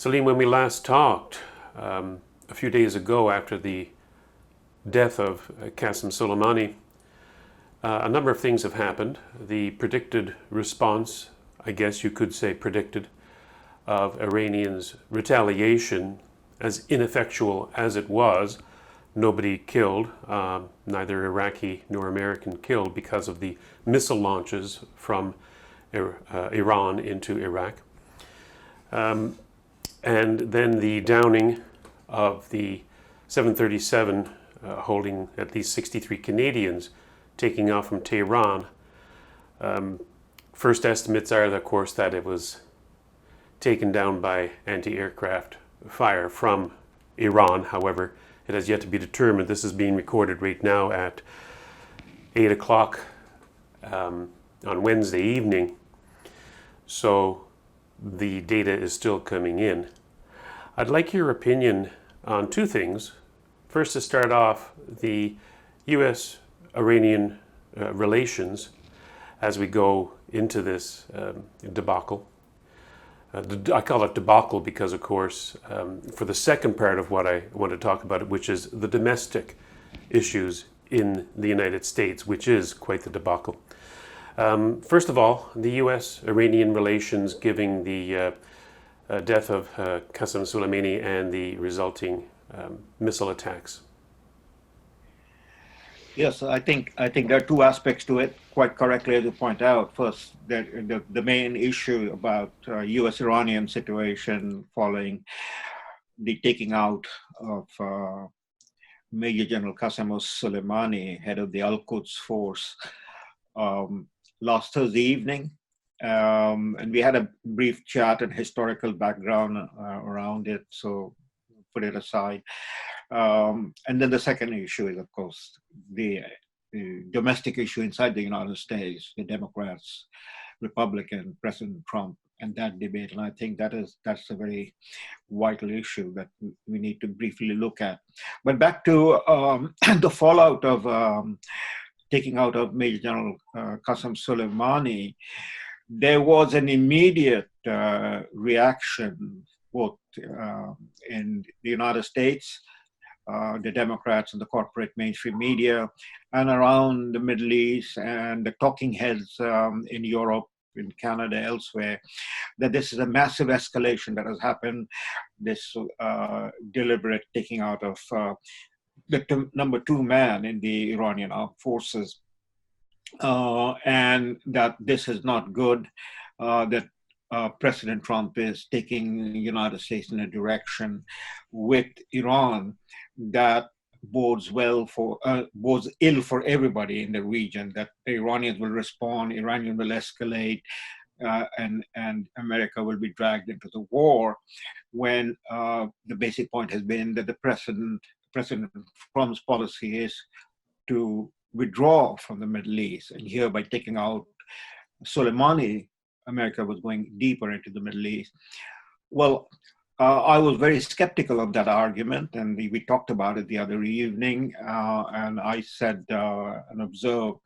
Salim, when we last talked a few days ago after the death of Qassem Soleimani, a number of things have happened. The predicted response, I guess you could say predicted, of Iranians' retaliation, as ineffectual as it was, nobody killed, neither Iraqi nor American killed because of the missile launches from Iran into Iraq. And then the downing of the 737 holding at least 63 Canadians taking off from Tehran. First estimates are, of course, that it was taken down by anti-aircraft fire from Iran. However, it has yet to be determined. This is being recorded right now at 8 o'clock on Wednesday evening. So the data is still coming in. I'd like your opinion on two things. First, to start off, the U.S.-Iranian relations as we go into this debacle. I call it debacle because, of course, for the second part of what I want to talk about, which is the domestic issues in the United States, which is quite the debacle. First of all, the U.S.-Iranian relations giving the death of Qassem Soleimani and the resulting missile attacks. Yes, I think there are two aspects to it. Quite correctly, as you point out. First, the main issue about U.S.-Iranian situation following the taking out of Major General Qassem Soleimani, head of the Al-Quds force, last Thursday evening. And we had a brief chat and historical background around it, so put it aside. And then the second issue is, of course, the domestic issue inside the United States, the Democrats, Republican, President Trump, and that debate. And I think that's a very vital issue that we need to briefly look at. But back to the fallout of taking out of Major General Qassem Soleimani, there was an immediate reaction both in the United States, the Democrats and the corporate mainstream media, and around the Middle East and the talking heads in Europe, in Canada, elsewhere, that this is a massive escalation that has happened, this deliberate taking out of the number two man in the Iranian armed forces, and that this is not good, that President Trump is taking the United States in a direction with Iran that bodes ill for everybody in the region, that the Iranians will respond, Iranians will escalate, and America will be dragged into the war, when the basic point has been that the President Trump's policy is to withdraw from the Middle East. And here, by taking out Soleimani, America was going deeper into the Middle East. Well, I was very skeptical of that argument, and we talked about it the other evening, and I said and observed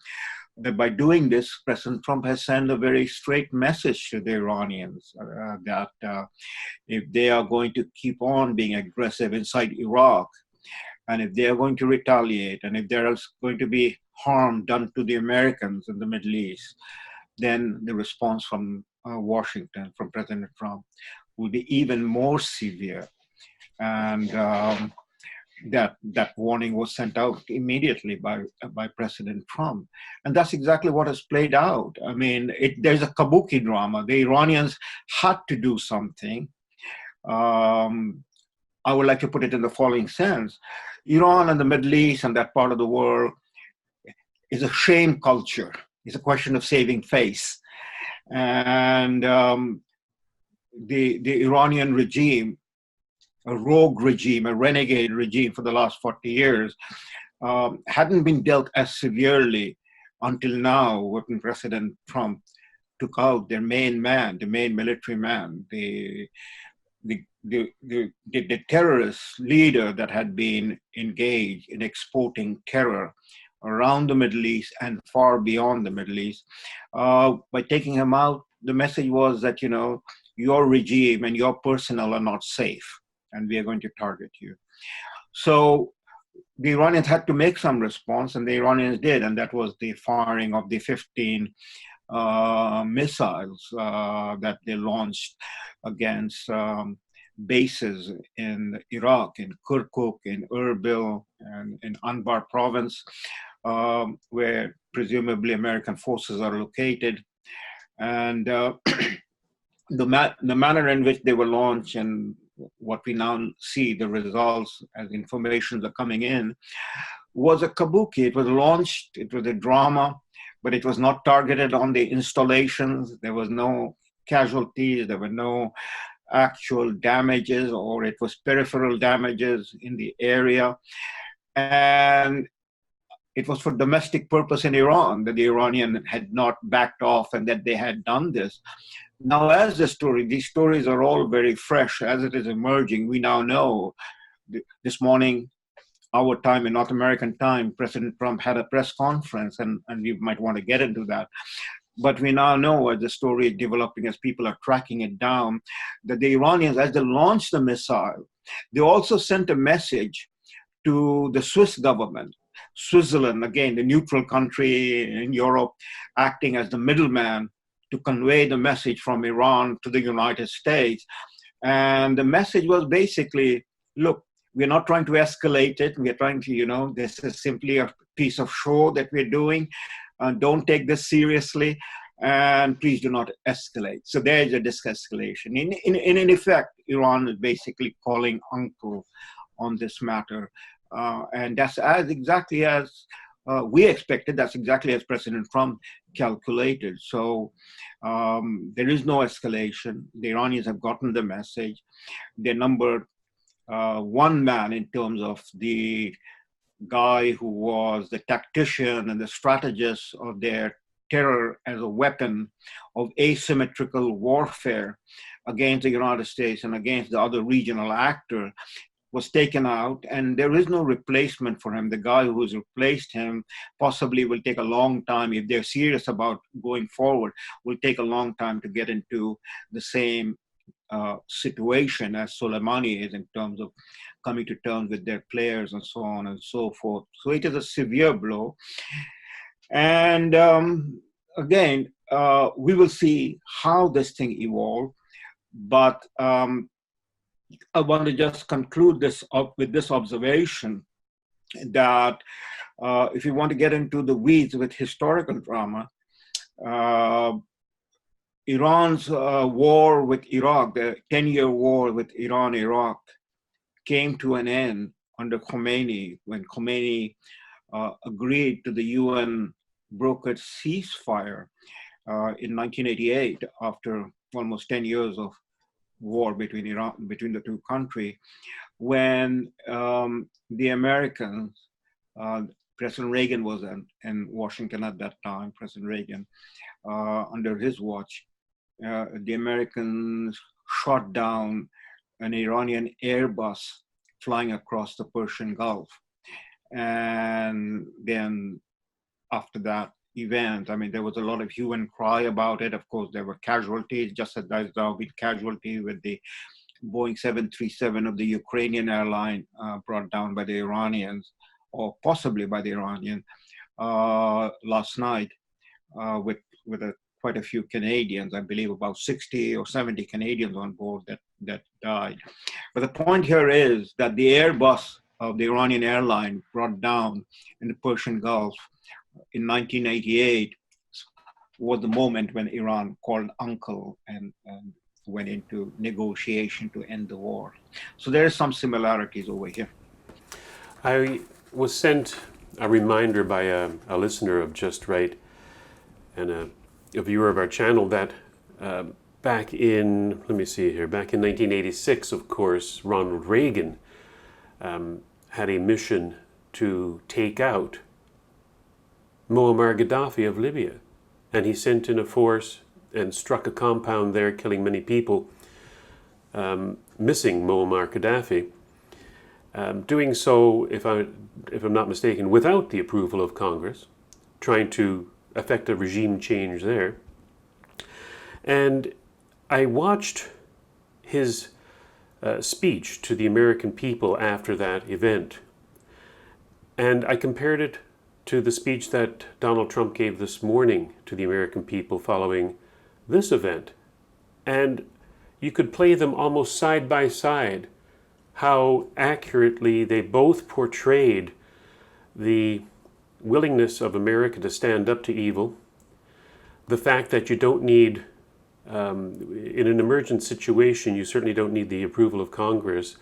that by doing this, President Trump has sent a very straight message to the Iranians that if they are going to keep on being aggressive inside Iraq, and if they are going to retaliate, and if there is going to be harm done to the Americans in the Middle East, then the response from Washington, from President Trump, will be even more severe. And that warning was sent out immediately by President Trump. And that's exactly what has played out. I mean, there's a kabuki drama. The Iranians had to do something. I would like to put it in the following sense. Iran and the Middle East and that part of the world is a shame culture. It's a question of saving face. And the Iranian regime, a rogue regime, a renegade regime for the last 40 years, hadn't been dealt as severely until now when President Trump took out their main man, the main military man, the terrorist leader that had been engaged in exporting terror around the Middle East and far beyond the Middle East. By taking him out, the message was that, your regime and your personnel are not safe, and we are going to target you. So the Iranians had to make some response, and the Iranians did, and that was the firing of the 15 missiles that they launched against bases in Iraq, in Kirkuk, in Erbil, and in Anbar province, where presumably American forces are located. And the manner in which they were launched and what we now see, the results as information are coming in, was a kabuki. It was launched, it was a drama, but it was not targeted on the installations. There was no casualties, there were no actual damages, or it was peripheral damages in the area. And it was for domestic purpose in Iran, that the Iranian had not backed off and that they had done this. Now, as these stories are all very fresh as it is emerging. We now know this morning, our time in North American time, President Trump had a press conference, and we might want to get into that. But we now know, as the story is developing, as people are tracking it down, that the Iranians, as they launched the missile, they also sent a message to the Swiss government. Switzerland, again, the neutral country in Europe, acting as the middleman to convey the message from Iran to the United States. And the message was basically, look, we're not trying to escalate it. We're trying to, this is simply a piece of show that we're doing. Don't take this seriously, and please do not escalate. So there's a de-escalation. In effect, Iran is basically calling uncle on this matter. And that's exactly as we expected. That's exactly as President Trump calculated. So there is no escalation. The Iranians have gotten the message. They're number one man in terms of the guy who was the tactician and the strategist of their terror as a weapon of asymmetrical warfare against the United States and against the other regional actor, was taken out, and there is no replacement for him. The guy who's replaced him possibly will take a long time, if they're serious about going forward, will take a long time to get into the same situation as Soleimani is in terms of coming to terms with their players and so on and so forth. So it is a severe blow. And again, we will see how this thing evolves. But I want to just conclude this with this observation that if you want to get into the weeds with historical drama, Iran's war with Iraq, the 10-year war with Iran-Iraq, came to an end under Khomeini, when Khomeini agreed to the UN brokered ceasefire in 1988, after almost 10 years of war between the two countries, when the Americans, President Reagan was in Washington at that time, President Reagan, under his watch, the Americans shot down an Iranian Airbus flying across the Persian Gulf. And then after that event, I mean, there was a lot of hue and cry about it. Of course, there were casualties, just as there have been casualties with the Boeing 737 of the Ukrainian airline brought down by the Iranians, or possibly by the Iranians, last night with quite a few Canadians, I believe about 60 or 70 Canadians on board that died. But the point here is that the Airbus of the Iranian airline brought down in the Persian Gulf in 1988 was the moment when Iran called uncle and went into negotiation to end the war. So there are some similarities over here. I was sent a reminder by a listener of Just Right and a viewer of our channel that back in 1986, of course, Ronald Reagan had a mission to take out Muammar Gaddafi of Libya. And he sent in a force and struck a compound there, killing many people, missing Muammar Gaddafi. Doing so, if I'm not mistaken, without the approval of Congress, trying to effect a regime change there. And I watched his speech to the American people after that event. And I compared it to the speech that Donald Trump gave this morning to the American people following this event. And you could play them almost side by side, how accurately they both portrayed the willingness of America to stand up to evil, the fact that you don't need, in an emergent situation, you certainly don't need the approval of Congress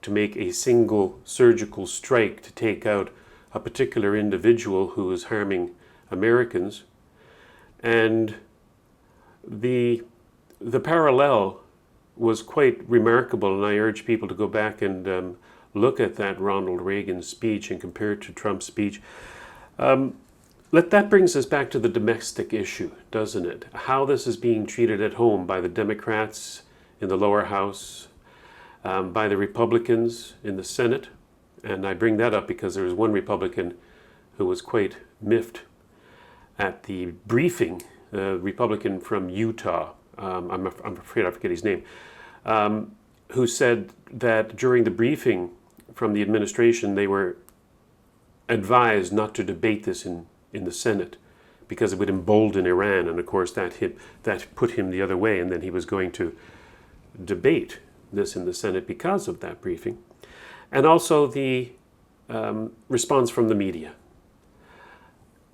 to make a single surgical strike to take out a particular individual who is harming Americans. And the parallel was quite remarkable, and I urge people to go back and look at that Ronald Reagan speech and compare it to Trump's speech. That brings us back to the domestic issue, doesn't it? How this is being treated at home by the Democrats in the lower house, by the Republicans in the Senate. And I bring that up because there was one Republican who was quite miffed at the briefing, a Republican from Utah, I'm afraid I forget his name, who said that during the briefing from the administration, they were advised not to debate this in the Senate because it would embolden Iran. And of course, that put him the other way. And then he was going to debate this in the Senate because of that briefing. And also the response from the media,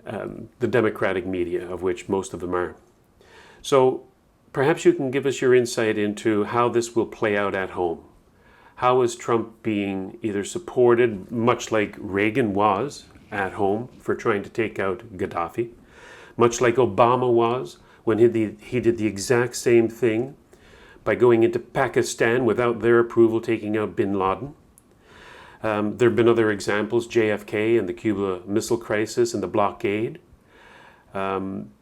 the Democratic media, of which most of them are. So perhaps you can give us your insight into how this will play out at home. How is Trump being either supported, much like Reagan was at home for trying to take out Gaddafi, much like Obama was when he did the exact same thing by going into Pakistan without their approval, taking out bin Laden. There have been other examples, JFK and the Cuba Missile Crisis and the blockade. Anwar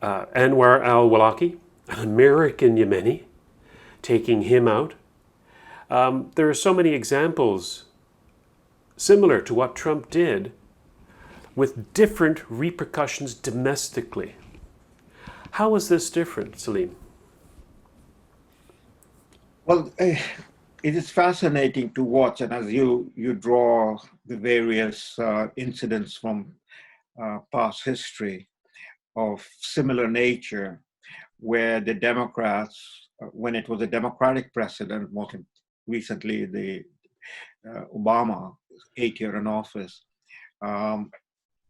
al-Awlaki, an American Yemeni, taking him out. There are so many examples similar to what Trump did with different repercussions domestically. How is this different, Salim? Well, it is fascinating to watch, and as you draw the various incidents from past history of similar nature, where the Democrats, when it was a Democratic president, more recently the Obama, 8 year in office,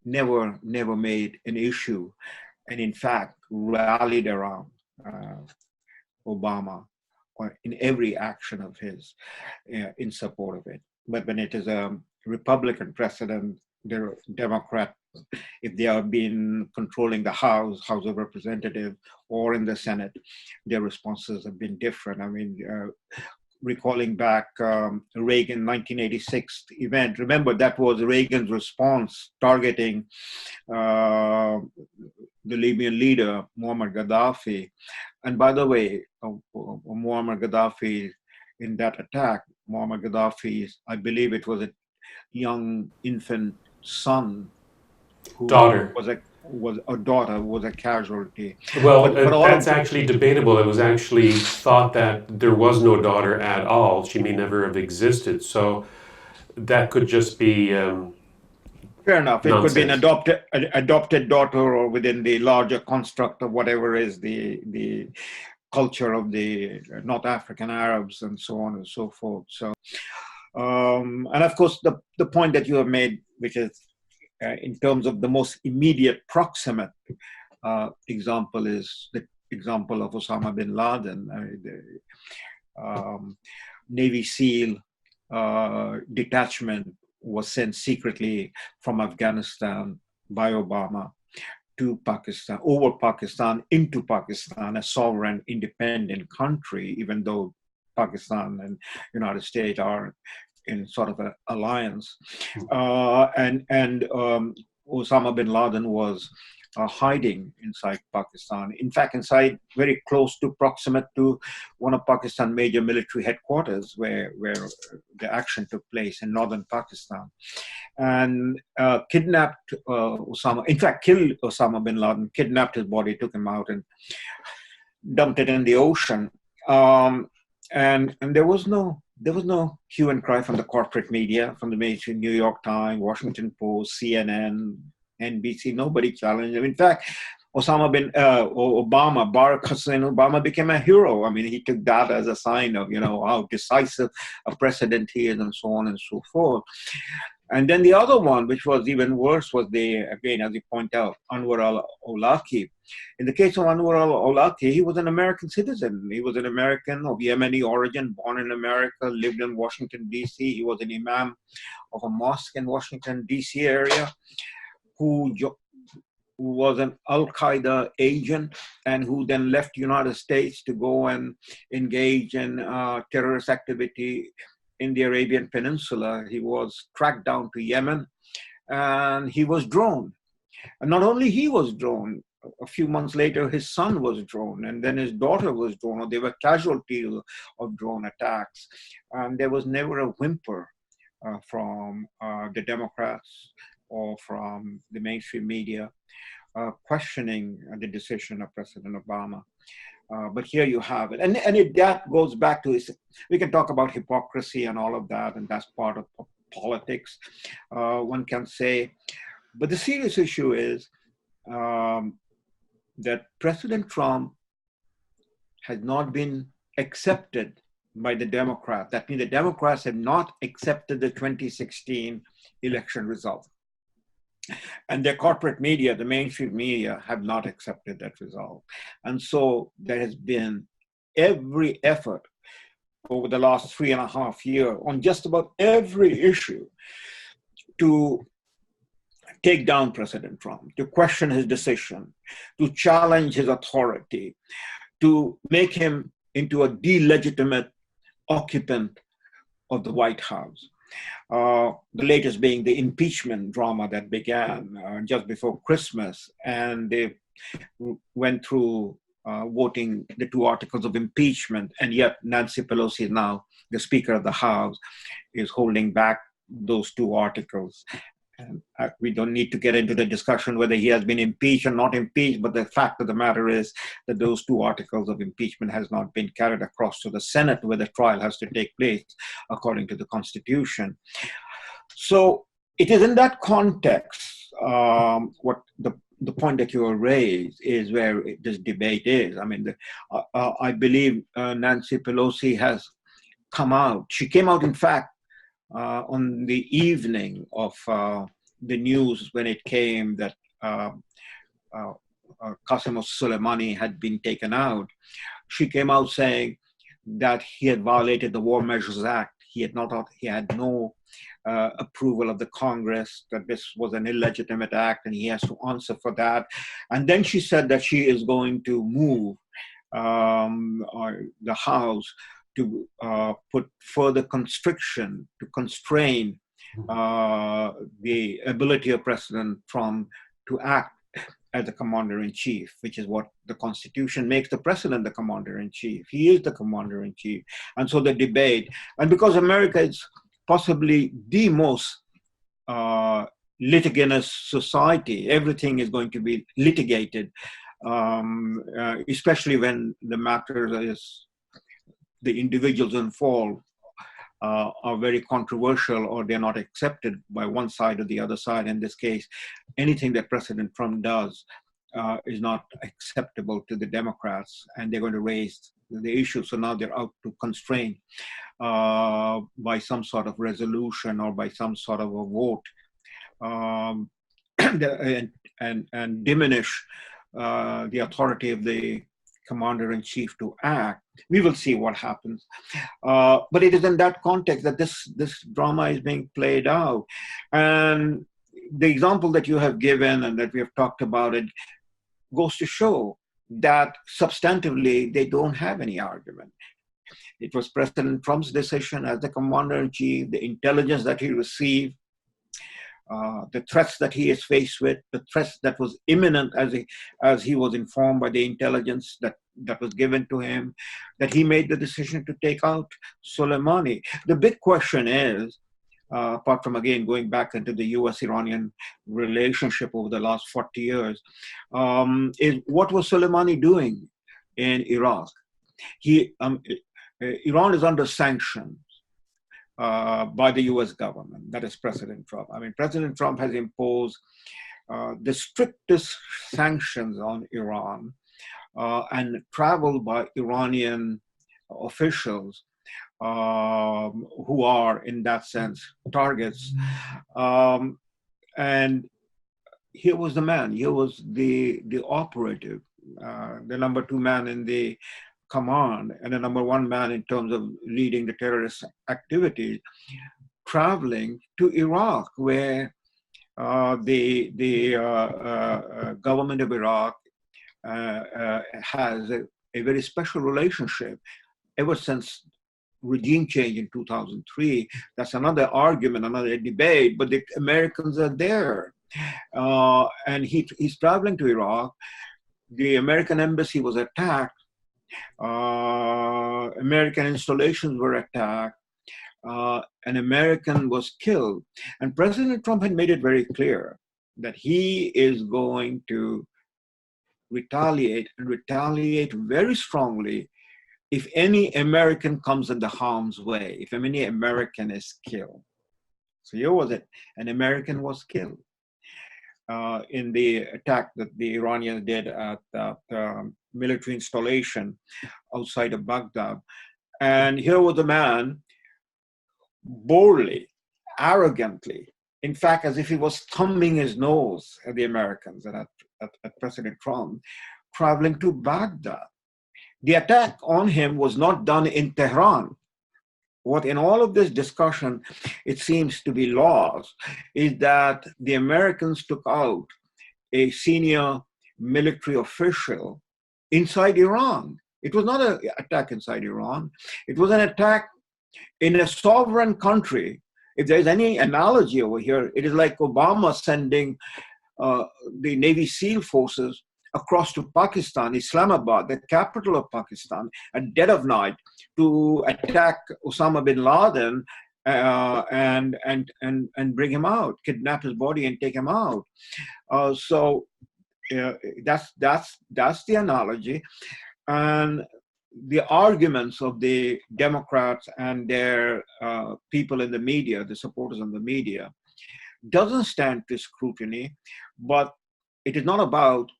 never made an issue, and in fact rallied around Obama in every action of his in support of it. But when it is a Republican president, the Democrat, if they have been controlling the House of Representatives, or in the Senate, their responses have been different. I mean, recalling back Reagan 1986 event, remember that was Reagan's response targeting the Libyan leader, Muammar Gaddafi. And by the way, Muammar Gaddafi, in that attack, Muammar Gaddafi, I believe it was a young infant son who was a casualty. Well, that's actually debatable. It was actually thought that there was no daughter at all. She may never have existed. So that could just be fair enough. It nonsense. Could be an adopted daughter, or within the larger construct of whatever is the culture of the North African Arabs, and so on and so forth. So, and of course, the point that you have made, which is in terms of the most immediate proximate example, is the example of Osama bin Laden, the Navy SEAL detachment was sent secretly from Afghanistan by Obama to Pakistan, over Pakistan, into Pakistan, a sovereign, independent country, even though Pakistan and United States are in sort of an alliance. And Osama bin Laden was hiding inside Pakistan. In fact, inside, very close to, proximate to one of Pakistan's major military headquarters, where the action took place in northern Pakistan, and kidnapped Osama. In fact, killed Osama bin Laden, kidnapped his body, took him out, and dumped it in the ocean. And there was no hue and cry from the corporate media, from the major New York Times, Washington Post, CNN, NBC. Nobody challenged him. In fact, Barack Hussein Obama became a hero. I mean, he took that as a sign of, how decisive a president he is, and so on and so forth. And then the other one, which was even worse, was again, as you point out, Anwar al-Awlaki. In the case of Anwar al-Awlaki, he was an American citizen. He was an American of Yemeni origin, born in America, lived in Washington, D.C. He was an imam of a mosque in Washington, D.C. area, who was an Al-Qaeda agent and who then left the United States to go and engage in terrorist activity in the Arabian Peninsula. He was tracked down to Yemen and he was drawn. And not only he was drawn, a few months later, his son was drawn, and then his daughter was drawn, or they were casualties of drone attacks. And there was never a whimper from the Democrats or from the mainstream media questioning the decision of President Obama. But here you have it. And that goes back to, we can talk about hypocrisy and all of that, and that's part of politics, one can say. But the serious issue is that President Trump has not been accepted by the Democrats. That means the Democrats have not accepted the 2016 election result. And their corporate media, the mainstream media, have not accepted that result. And so there has been every effort over the last 3.5 years on just about every issue to take down President Trump, to question his decision, to challenge his authority, to make him into a delegitimate occupant of the White House. The latest being the impeachment drama that began just before Christmas, and they went through voting the 2 articles of impeachment, and yet Nancy Pelosi, now the Speaker of the House, is holding back those 2 articles. And we don't need to get into the discussion whether he has been impeached or not impeached, but the fact of the matter is that those 2 articles of impeachment has not been carried across to the Senate, where the trial has to take place according to the Constitution. So it is in that context, what the point that you raised is where this debate is. I mean, I believe Nancy Pelosi has come out. She came out, in fact, on the evening of the news when it came that Qassem Soleimani had been taken out. She came out saying that he had violated the War Measures Act. He had no approval of the Congress, that this was an illegitimate act and he has to answer for that. And then she said that she is going to move the House to put further constriction, to constrain the ability of President Trump to act as the commander-in-chief, which is what the Constitution makes the president the commander-in-chief. He is the commander-in-chief. And so the debate, and because America is possibly the most litigious society, everything is going to be litigated, especially when the matter is, the individuals involved are very controversial, or they're not accepted by one side or the other side. In this case, anything that President Trump does is not acceptable to the Democrats, and they're going to raise the issue. So now they're out to constrain by some sort of resolution or by some sort of a vote and diminish the authority of the commander-in-chief to act. We will see what happens. But it is in that context that this drama is being played out. And the example that you have given and that we have talked about, it goes to show that substantively they don't have any argument. It was President Trump's decision as the commander-in-chief, the intelligence that he received, the threats that he is faced with, the threats that was imminent as he was informed by the intelligence that was given to him, that he made the decision to take out Soleimani. The big question is, apart from, again, going back into the US-Iranian relationship over the last 40 years, is what was Soleimani doing in Iraq? Iran is under sanctions by the US government, that is President Trump. I mean, President Trump has imposed the strictest sanctions on Iran, and travel by Iranian officials who are, in that sense, targets. And here was the man, here was the operative, the number two man in the command and the number one man in terms of leading the terrorist activities, traveling to Iraq, where the government of Iraq has a very special relationship ever since regime change in 2003. That's another argument, another debate, but the Americans are there. And he's traveling to Iraq. The American embassy was attacked. American installations were attacked. An American was killed. And President Trump had made it very clear that he is going to retaliate, and retaliate very strongly if any American comes into harm's way, if any American is killed. So here was it, an American was killed in the attack that the Iranians did at that military installation outside of Baghdad. And here was a man boldly, arrogantly, in fact, as if he was thumbing his nose at the Americans and at President Trump, traveling to Baghdad. The attack on him was not done in Tehran. What in all of this discussion, it seems to be lost, is that the Americans took out a senior military official inside Iran. It was not an attack inside Iran. It was an attack in a sovereign country. If there's any analogy over here, it is like Obama sending the Navy SEAL forces across to Pakistan, Islamabad, the capital of Pakistan, at dead of night to attack Osama bin Laden and bring him out, kidnap his body and take him out. So that's the analogy. And the arguments of the Democrats and their people in the media, the supporters in the media, doesn't stand to scrutiny, but it is not about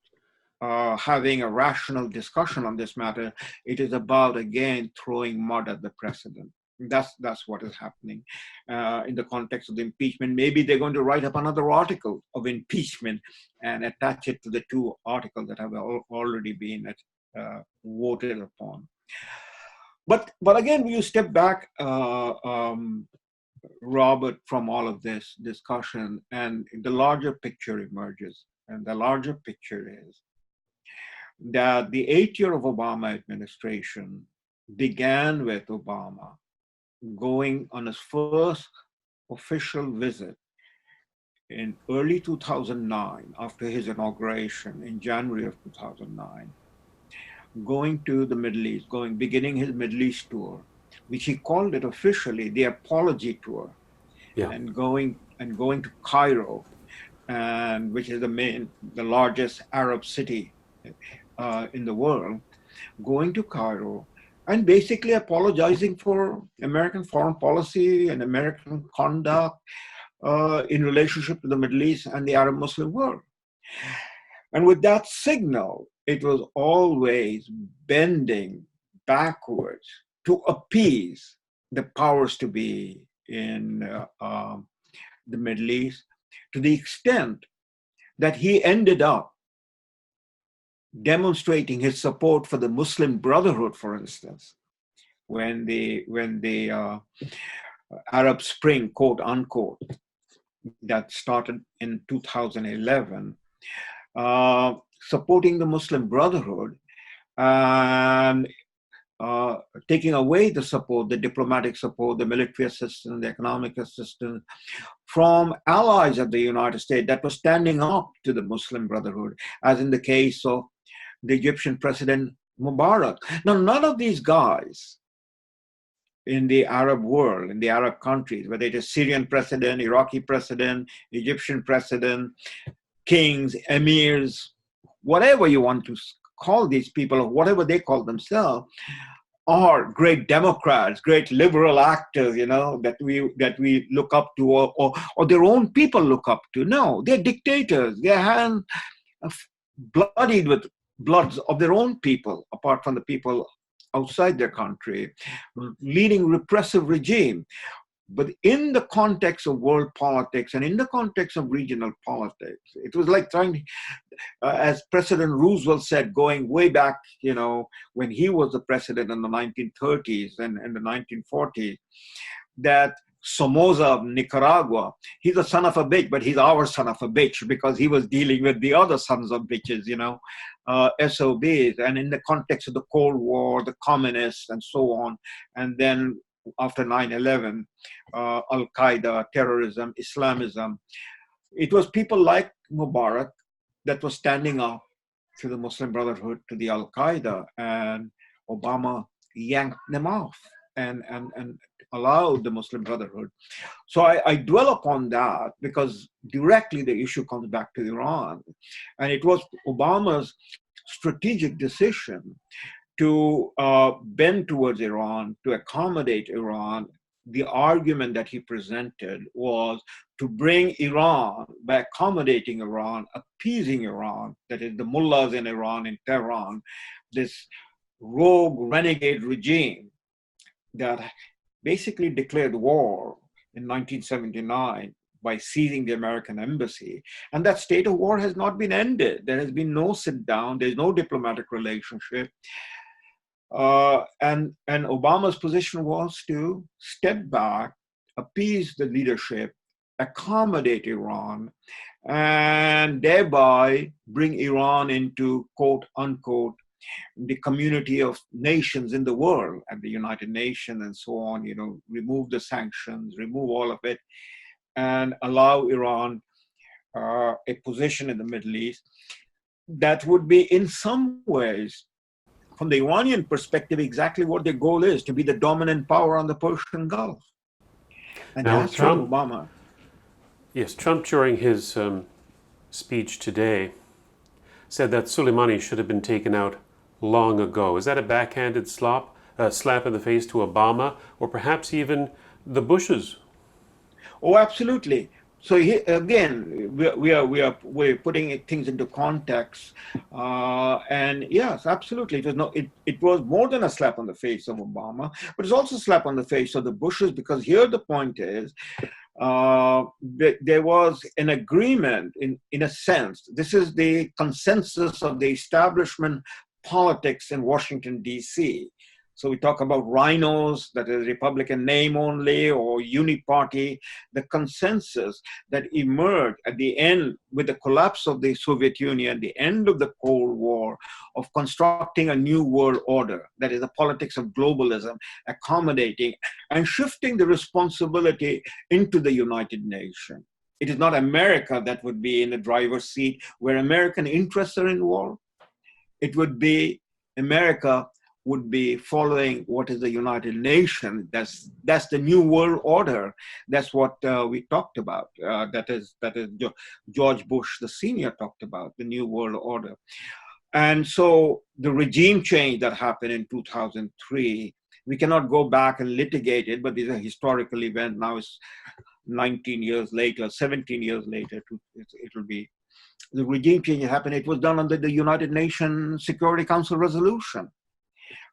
having a rational discussion on this matter. It is about, again, throwing mud at the president. That's what is happening in the context of the impeachment. Maybe they're going to write up another article of impeachment and attach it to the two articles that have already been voted upon. But again, when you step back, Robert, from all of this discussion, and the larger picture emerges. And the larger picture is that the 8 year of Obama administration began with Obama going on his first official visit in early 2009, after his inauguration in January of 2009, going to the Middle East, beginning his Middle East tour, which he called it officially the apology tour, and going to Cairo, and which is the largest Arab city in the world, going to Cairo and basically apologizing for American foreign policy and American conduct in relationship to the Middle East and the Arab Muslim world. And with that signal, it was always bending backwards to appease the powers to be in the Middle East, to the extent that he ended up demonstrating his support for the Muslim Brotherhood, for instance, when the Arab Spring, quote unquote, that started in 2011, supporting the Muslim Brotherhood and taking away the support, the diplomatic support, the military assistance, the economic assistance from allies of the United States that were standing up to the Muslim Brotherhood, as in the case of the Egyptian President Mubarak. Now, none of these guys in the Arab world, in the Arab countries, whether it is Syrian president, Iraqi president, Egyptian president, kings, emirs, whatever you want to call these people, or whatever they call themselves, are great Democrats, great liberal actors, that we look up to, or their own people look up to. No, they're dictators. Their hands are bloodied with bloods of their own people, apart from the people outside their country, leading repressive regime. But in the context of world politics and in the context of regional politics, it was like trying to, as President Roosevelt said, going way back, when he was the president in the 1930s and the 1940s, that Somoza of Nicaragua, he's a son of a bitch, but he's our son of a bitch because he was dealing with the other sons of bitches, SOBs. And in the context of the Cold War, the communists and so on, and then after 9/11, Al-Qaeda, terrorism, Islamism, it was people like Mubarak that was standing up to the Muslim Brotherhood, to the Al-Qaeda, and Obama yanked them off and allowed the Muslim Brotherhood. So I dwell upon that because directly the issue comes back to Iran. And it was Obama's strategic decision to bend towards Iran, to accommodate Iran. The argument that he presented was to bring Iran, by accommodating Iran, appeasing Iran, that is the mullahs in Iran, in Tehran, this rogue renegade regime that basically declared war in 1979 by seizing the American embassy. And that state of war has not been ended. There has been no sit down, there's no diplomatic relationship. And Obama's position was to step back, appease the leadership, accommodate Iran, and thereby bring Iran into, quote unquote, the community of nations in the world, and the United Nations and so on, remove the sanctions, remove all of it, and allow Iran a position in the Middle East that would be in some ways, from the Iranian perspective, exactly what their goal is, to be the dominant power on the Persian Gulf. And now, that's Trump, what Obama. Yes, Trump during his speech today said that Soleimani should have been taken out long ago. Is that a backhanded slap in the face to Obama, or perhaps even the Bushes? Oh, absolutely. So again, we're putting things into context, and yes, absolutely. It was more than a slap on the face of Obama, but it's also a slap on the face of the Bushes, because here the point is, there was an agreement in a sense. This is the consensus of the establishment politics in Washington, D.C. So we talk about rhinos, that is Republican name only, or uniparty, the consensus that emerged at the end with the collapse of the Soviet Union, the end of the Cold War, of constructing a new world order, that is the politics of globalism, accommodating and shifting the responsibility into the United Nations. It is not America that would be in the driver's seat where American interests are involved. It would be America would be following what is the United Nations. That's the new world order. That's what we talked about. That is George Bush the senior talked about, the new world order. And so the regime change that happened in 2003, we cannot go back and litigate it, but it's a historical event. Now it's 19 years later, 17 years later, it'll be. The regime change happened. It was done under the United Nations Security Council resolution.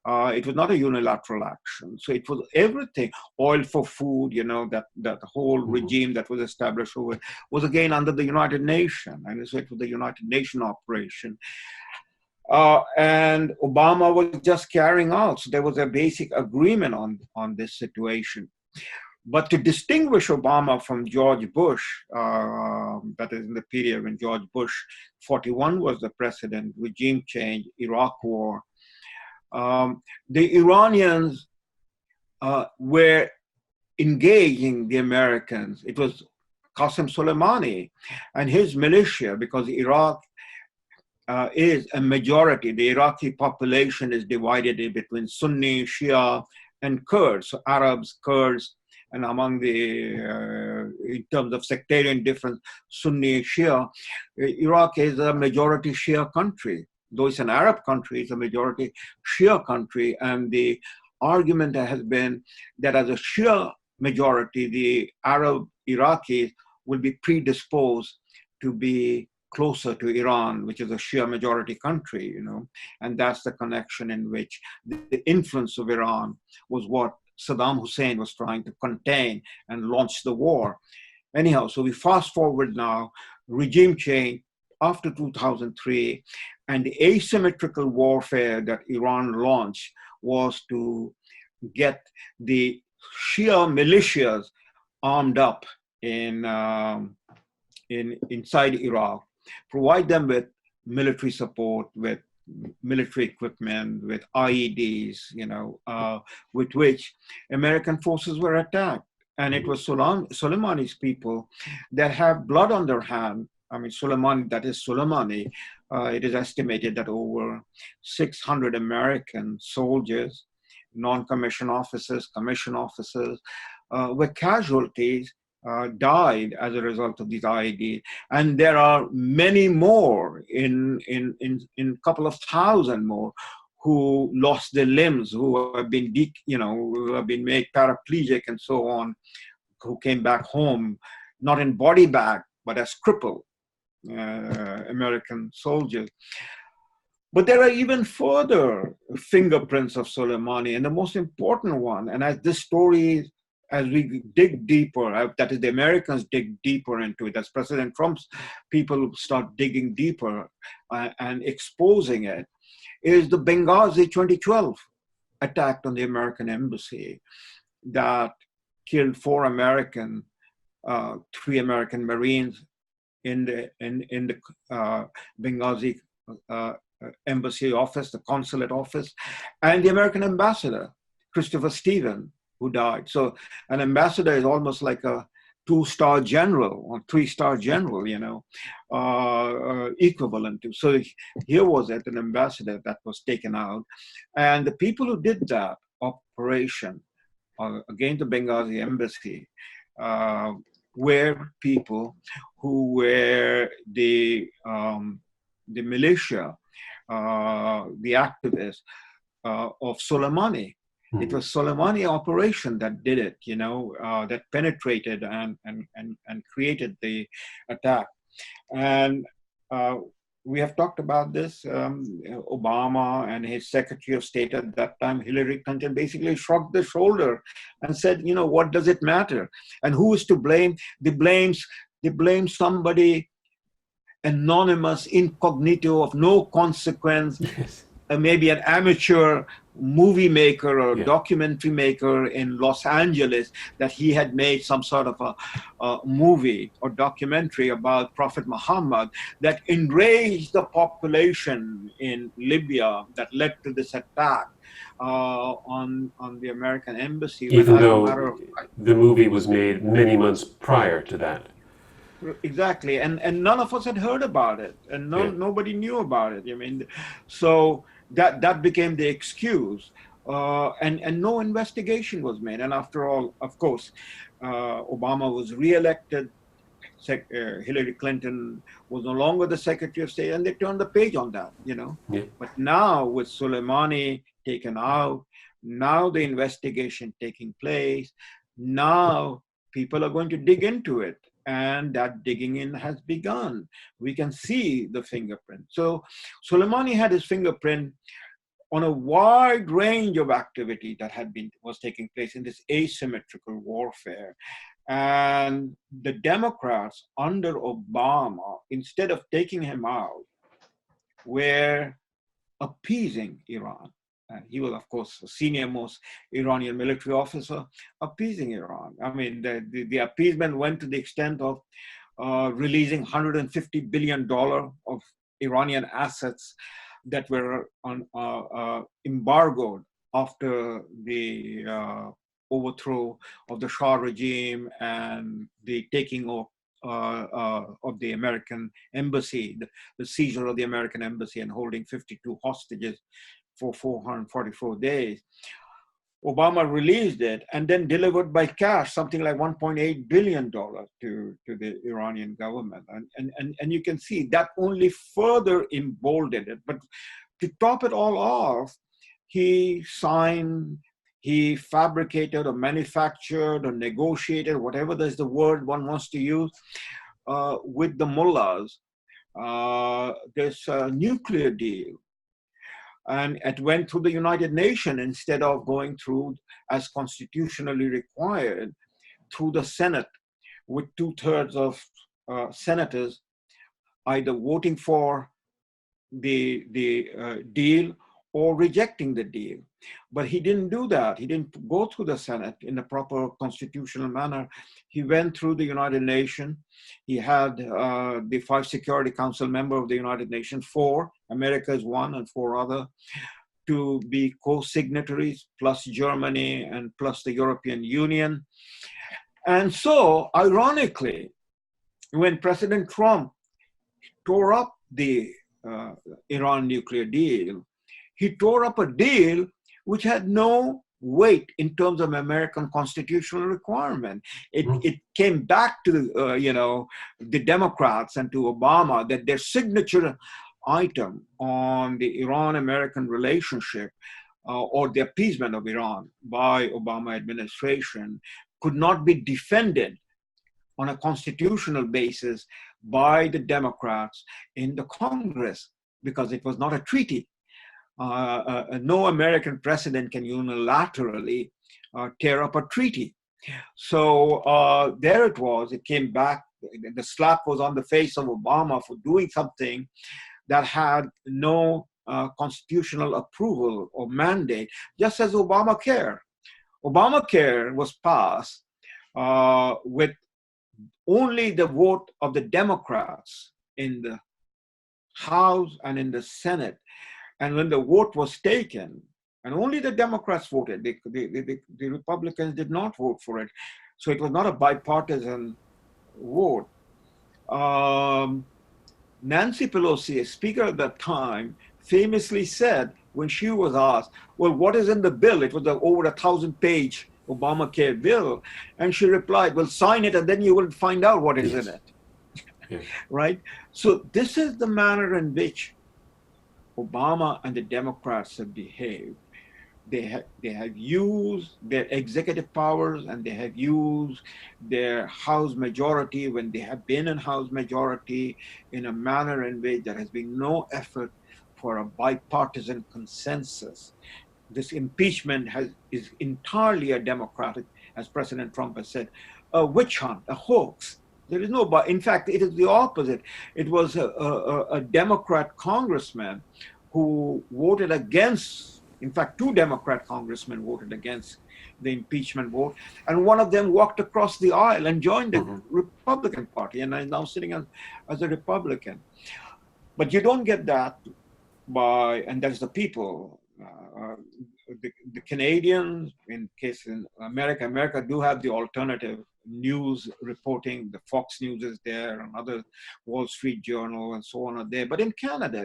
It was not a unilateral action. So it was everything. Oil for food, that whole regime that was established was again under the United Nations. And so it was the United Nations operation. And Obama was just carrying out. So there was a basic agreement on this situation. But to distinguish Obama from George Bush, that is in the period when George Bush, 41 was the president, regime change, Iraq war, the Iranians were engaging the Americans. It was Qassem Soleimani and his militia, because Iraq is a majority. The Iraqi population is divided between Sunni, Shia, and Kurds, so Arabs, Kurds, and among the, in terms of sectarian difference, Sunni, Shia, Iraq is a majority Shia country. Though it's an Arab country, it's a majority Shia country, and the argument has been that as a Shia majority, the Arab Iraqis will be predisposed to be closer to Iran, which is a Shia majority country, and that's the connection in which the influence of Iran was what Saddam Hussein was trying to contain and launch the war. Anyhow, so we fast forward now, regime change after 2003, and the asymmetrical warfare that Iran launched was to get the Shia militias armed up inside Iraq, provide them with military support, with military equipment, with IEDs, with which American forces were attacked. And it was Soleimani's people that have blood on their hand. I mean, Soleimani, it is estimated that over 600 American soldiers, non-commissioned officers, commissioned officers, were casualties, died as a result of these IEDs. And there are many more, in a couple of thousand more, who lost their limbs, who have been, who have been made paraplegic and so on, who came back home, not in body bag, but as crippled American soldiers. But there are even further fingerprints of Soleimani, and the most important one, and as this story, as we dig deeper, that is, the Americans dig deeper into it, as President Trump's people start digging deeper and exposing it, is the Benghazi 2012 attack on the American embassy that killed 4 American, 3 American Marines in the Benghazi embassy office, the consulate office, and the American ambassador, Christopher Stevens, who died. So an ambassador is almost like a 2-star general or 3-star general, equivalent to. So here was it, an ambassador that was taken out. And the people who did that operation against the Benghazi embassy were people who were the militia, the activists of Soleimani. It was Soleimani operation that did it, that penetrated and created the attack. And we have talked about this. Obama and his Secretary of State at that time, Hillary Clinton, basically shrugged their shoulder and said, what does it matter? And who is to blame? They blame somebody anonymous, incognito, of no consequence. Yes. Maybe an amateur movie maker or documentary maker in Los Angeles, that he had made some sort of a movie or documentary about Prophet Muhammad that enraged the population in Libya, that led to this attack on the American embassy. Even though the movie was made many months prior to that. Exactly, and none of us had heard about it, and nobody knew about it. So that became the excuse, and no investigation was made. And after all, of course, Obama was reelected. Hillary Clinton was no longer the Secretary of State, and they turned the page on that. But now, with Soleimani taken out, now the investigation taking place, now people are going to dig into it. And that digging in has begun. We can see the fingerprint. So Soleimani had his fingerprint on a wide range of activity that was taking place in this asymmetrical warfare. And the Democrats under Obama, instead of taking him out, were appeasing Iran. He was, of course, the senior-most Iranian military officer, appeasing Iran. I mean, the appeasement went to the extent of releasing $150 billion of Iranian assets that were embargoed after the overthrow of the Shah regime and the taking of the American embassy, the seizure of the American embassy and holding 52 hostages for 444 days. Obama released it and then delivered by cash something like $1.8 billion to the Iranian government. And you can see that only further emboldened it. But to top it all off, he signed He fabricated or manufactured or negotiated, whatever is the word one wants to use, with the mullahs, this nuclear deal. And it went through the United Nations instead of going through, as constitutionally required, through the Senate, with 2/3 of senators either voting for the deal or rejecting the deal. But he didn't do that. He didn't go through the Senate in a proper constitutional manner. He went through the United Nations. He had the 5 Security Council member of the United Nations, 4, America is 1 and 4 other, to be co-signatories, plus Germany and plus the European Union. And so, ironically, when President Trump tore up the Iran nuclear deal, he tore up a deal which had no weight in terms of American constitutional requirement. It came back to the Democrats and to Obama that their signature item on the Iran-American relationship or the appeasement of Iran by Obama administration could not be defended on a constitutional basis by the Democrats in the Congress because it was not a treaty. No American president can unilaterally tear up a treaty. So there it was. It came back. The slap was on the face of Obama for doing something that had no constitutional approval or mandate, just as Obamacare. Obamacare was passed with only the vote of the Democrats in the House and in the Senate. And when the vote was taken, and only the Democrats voted, the Republicans did not vote for it. So it was not a bipartisan vote. Nancy Pelosi, Speaker at that time, famously said when she was asked, well, what is in the bill? It was over 1,000-page Obamacare bill. And she replied, well, sign it and then you will find out what is in it. Yes. Right? So this is the manner in which Obama and the Democrats have behaved. They have used their executive powers and they have used their House majority when they have been in House majority in a manner in which there has been no effort for a bipartisan consensus. This impeachment is entirely a Democratic, as President Trump has said, a witch hunt, a hoax. There is no, in fact, it is the opposite. It was a Democrat congressman who voted against, in fact, 2 Democrat congressmen voted against the impeachment vote, and one of them walked across the aisle and joined the Republican Party, and is now sitting as a Republican. But you don't get that by, and that's the people, the Canadians, in case in America do have the alternative news reporting. The Fox News is there, and other Wall Street Journal and so on are there. But in Canada,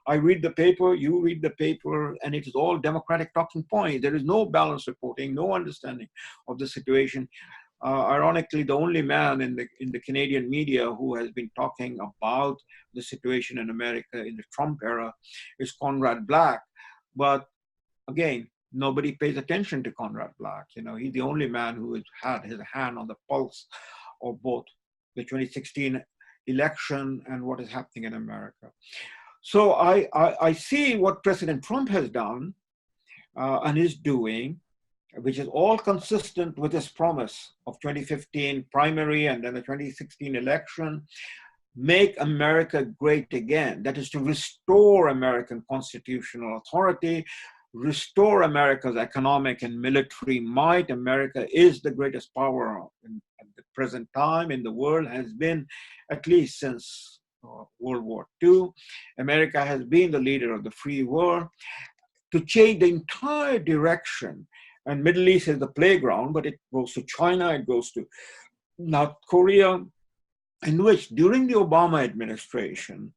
I read the paper, you read the paper, and it is all Democratic talking points. There is no balanced reporting, no understanding of the situation. Ironically, the only man in the Canadian media who has been talking about the situation in America in the Trump era is Conrad Black. But again, nobody pays attention to Conrad Black. He's the only man who has had his hand on the pulse of both the 2016 election and what is happening in America. So I see what President Trump has done and is doing, which is all consistent with his promise of 2015 primary and then the 2016 election. Make America great again. That is to restore American constitutional authority, restore America's economic and military might. America is the greatest power at the present time in the world, has been at least since World War II. America has been the leader of the free world. To change the entire direction, and Middle East is the playground, but it goes to China, it goes to North Korea, in which during the Obama administration,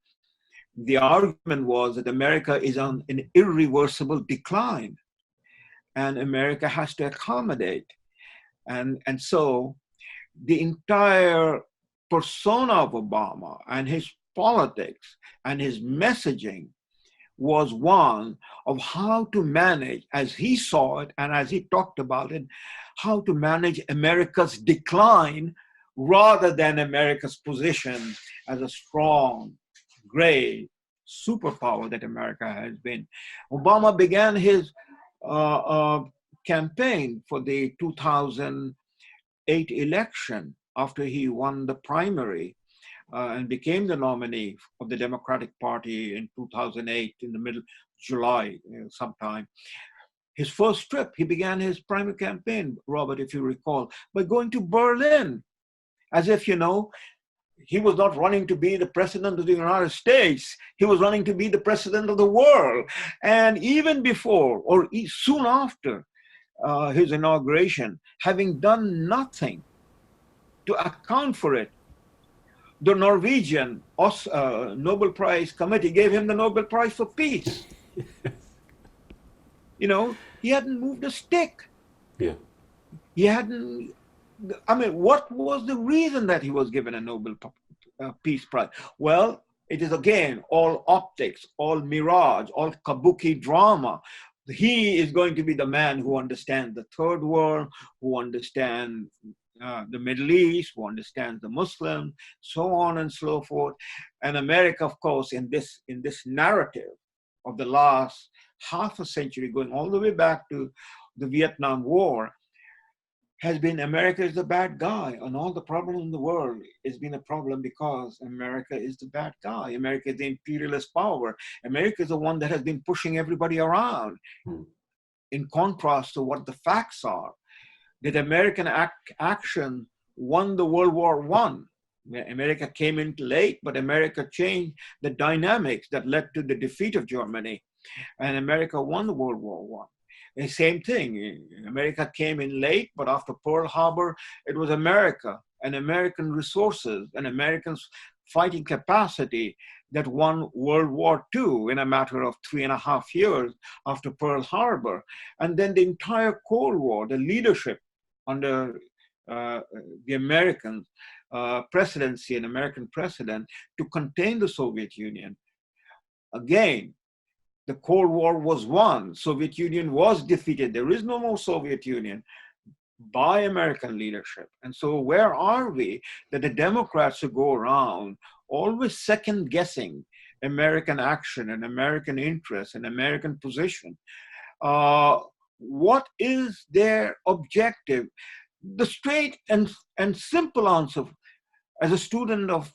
the argument was that America is on an irreversible decline and America has to accommodate. And so the entire persona of Obama and his politics and his messaging was one of how to manage, as he saw it and as he talked about it, how to manage America's decline rather than America's position as a strong, great superpower that America has been. Obama began his campaign for the 2008 election after he won the primary and became the nominee of the Democratic Party in 2008 in the middle July sometime. His first trip, he began his primary campaign, Robert, if you recall, by going to Berlin, as if, he was not running to be the president of the United States. He was running to be the president of the world. And even before or soon after his inauguration, having done nothing to account for it, the Norwegian Nobel Prize Committee gave him the Nobel Prize for Peace. He hadn't moved a stick. Yeah. He hadn't, what was the reason that he was given a Nobel Peace Prize? Well, it is again, all optics, all mirage, all kabuki drama. He is going to be the man who understands the third world, who understands the Middle East, who understands the Muslims, so on and so forth. And America, of course, in this narrative of the last half a century, going all the way back to the Vietnam War, has been America is the bad guy, and all the problem in the world has been a problem because America is the bad guy. America is the imperialist power. America is the one that has been pushing everybody around. In contrast to what the facts are, that American action won the World War I. America came in late, but America changed the dynamics that led to the defeat of Germany, and America won the World War I. The same thing, America came in late, but after Pearl Harbor, it was America and American resources and Americans' fighting capacity that won World War II in a matter of 3.5 years after Pearl Harbor. And then the entire Cold War, the leadership under the American presidency and American president to contain the Soviet Union. Again, the Cold War was won. Soviet Union was defeated. There is no more Soviet Union by American leadership. And so where are we that the Democrats who go around always second guessing American action and American interests and American position? What is their objective? The straight and simple answer as a student of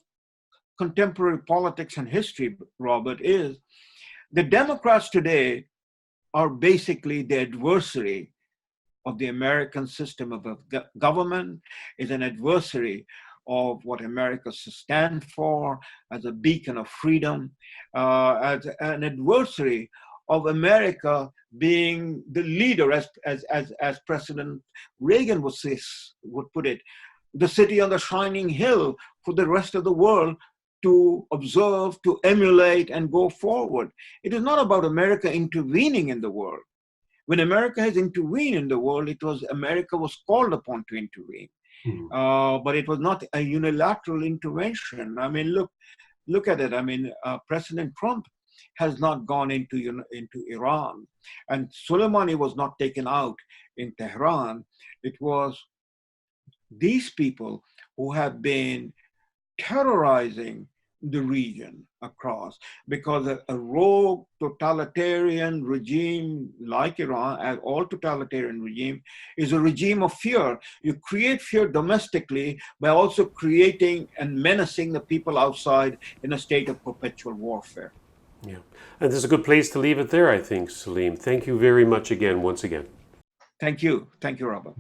contemporary politics and history, Robert, is the Democrats today are basically the adversary of the American system of government, is an adversary of what America stands for as a beacon of freedom, as an adversary of America being the leader, as President Reagan would put it, the city on the shining hill for the rest of the world to observe, to emulate, and go forward. It is not about America intervening in the world. When America has intervened in the world, America was called upon to intervene. But it was not a unilateral intervention. I mean, look at it. I mean, President Trump has not gone into Iran, and Soleimani was not taken out in Tehran. It was these people who have been terrorizing the region across, because a rogue totalitarian regime like Iran, as all totalitarian regime, is a regime of fear. You create fear domestically by also creating and menacing the people outside in a state of perpetual warfare. Yeah, and this is a good place to leave it there, I think, Salim. Thank you very much again, once again. Thank you, Robert.